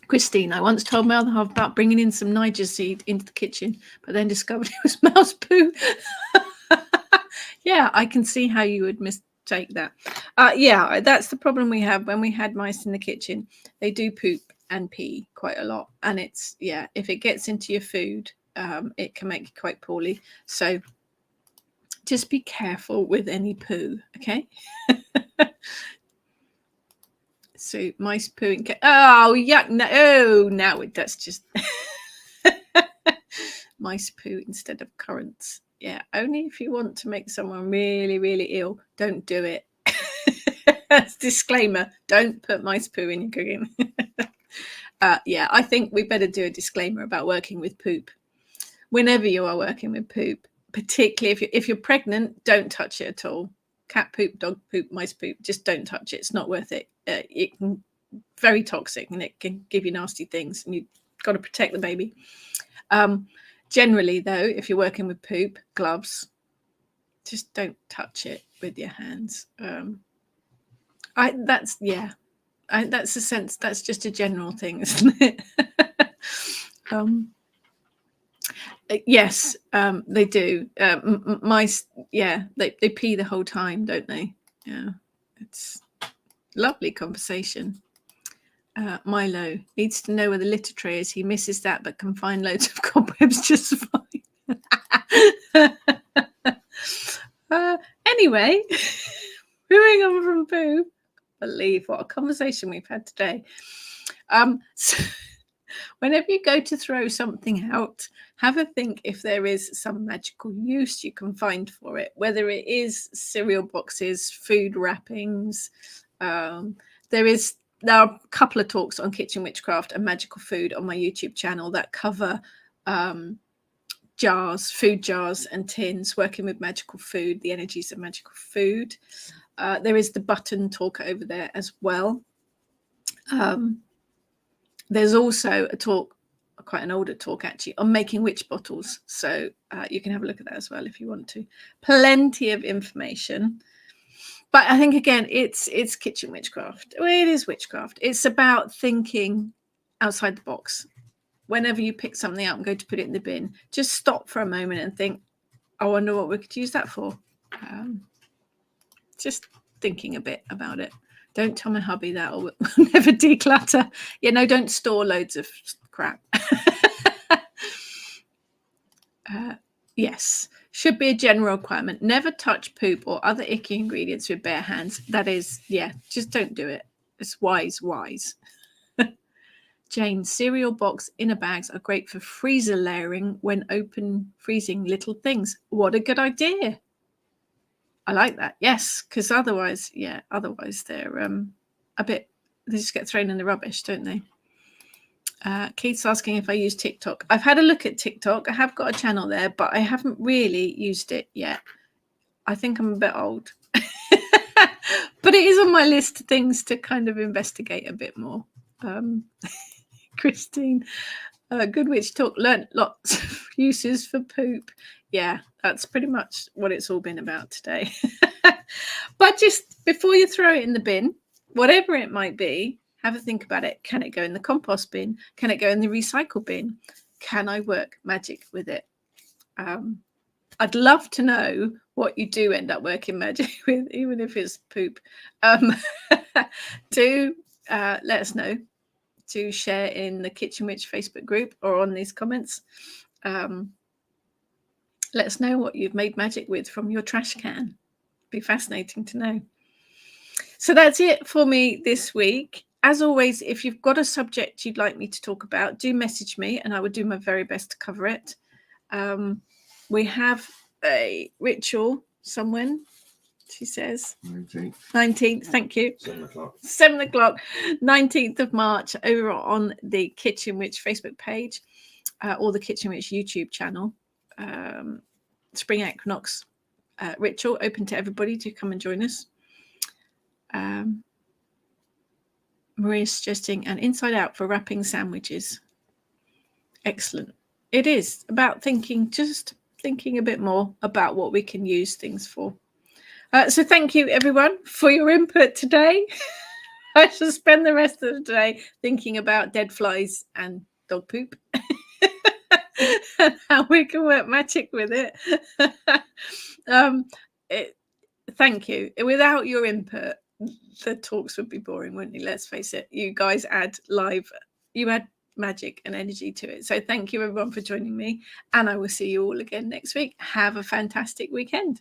Christine, I once told my other half about bringing in some Niger seed into the kitchen, but then discovered it was mouse poo. Yeah, I can see how you would mistake that. Yeah, that's the problem we have when we had mice in the kitchen. They do poop and pee quite a lot. And it's, yeah, if it gets into your food, it can make you quite poorly. So just be careful with any poo, okay? So mice pooing. Oh, yuck. No, now that's just mice poo instead of currants. Yeah, only if you want to make someone really, really ill. Don't do it. That's disclaimer. Don't put mice poo in your cooking. Yeah, I think we better do a disclaimer about working with poop. Whenever you are working with poop, particularly if you're pregnant, don't touch it at all. Cat poop, dog poop, mice poop, just don't touch it. It's not worth it. It can very toxic and it can give you nasty things, and you've got to protect the baby. Generally, though, if you're working with poop, gloves, just don't touch it with your hands. That's a sense. That's just a general thing, isn't it? Yes, they do. Mice, yeah, they pee the whole time, don't they? Yeah, it's lovely conversation. Milo needs to know where the litter tray is. He misses that, but can find loads of cobwebs just fine. Anyway, moving on from poo. Believe what a conversation we've had today. So whenever you go to throw something out, have a think if there is some magical use you can find for it, whether it is cereal boxes, food wrappings. There is there are a couple of talks on kitchen witchcraft and magical food on my YouTube channel that cover jars, food jars and tins, working with magical food, the energies of magical food. There is the button talk over there as well. There's also a talk, quite an older talk actually, on making witch bottles. So you can have a look at that as well if you want to. Plenty of information. But I think, again, it's kitchen witchcraft. Well, it is witchcraft. It's about thinking outside the box. Whenever you pick something up and go to put it in the bin, just stop for a moment and think, I wonder what we could use that for. Just thinking a bit about it. Don't tell my hubby that, or we'll never declutter. Don't store loads of crap. Yes, should be a general requirement. Never touch poop or other icky ingredients with bare hands. That is, just don't do it. It's wise. Jane, cereal box inner bags are great for freezer layering when freezing little things. What a good idea. I like that. Yes, because otherwise they're they just get thrown in the rubbish, don't they? Keith's asking if I use TikTok. I've had a look at TikTok. I have got a channel there, but I haven't really used it yet. I think I'm a bit old. But it is on my list of things to kind of investigate a bit more. Christine, Good Witch Talk, learnt lots of uses for poop. Yeah, that's pretty much what it's all been about today. But just before you throw it in the bin, whatever it might be, have a think about it. Can it go in the compost bin? Can it go in the recycle bin? Can I work magic with it? I'd love to know what you do end up working magic with, even if it's poop. Do let us know. To share in the Kitchen Witch Facebook group or on these comments. Let us know what you've made magic with from your trash can. Be fascinating to know. So that's it for me this week. As always, if you've got a subject you'd like me to talk about, do message me and I would do my very best to cover it. We have a ritual somewhere. She says 19th, thank you. 7 o'clock, 19th of March, over on the Kitchen Witch Facebook page or the Kitchen Witch YouTube channel. Spring equinox ritual, open to everybody to come and join us. Maria's suggesting an inside out for wrapping sandwiches. Excellent. It is about thinking a bit more about what we can use things for. So thank you, everyone, for your input today. I shall spend the rest of the day thinking about dead flies and dog poop and how we can work magic with it. Thank you. Without your input, the talks would be boring, wouldn't you? Let's face it. You guys add magic and energy to it. So thank you, everyone, for joining me. And I will see you all again next week. Have a fantastic weekend.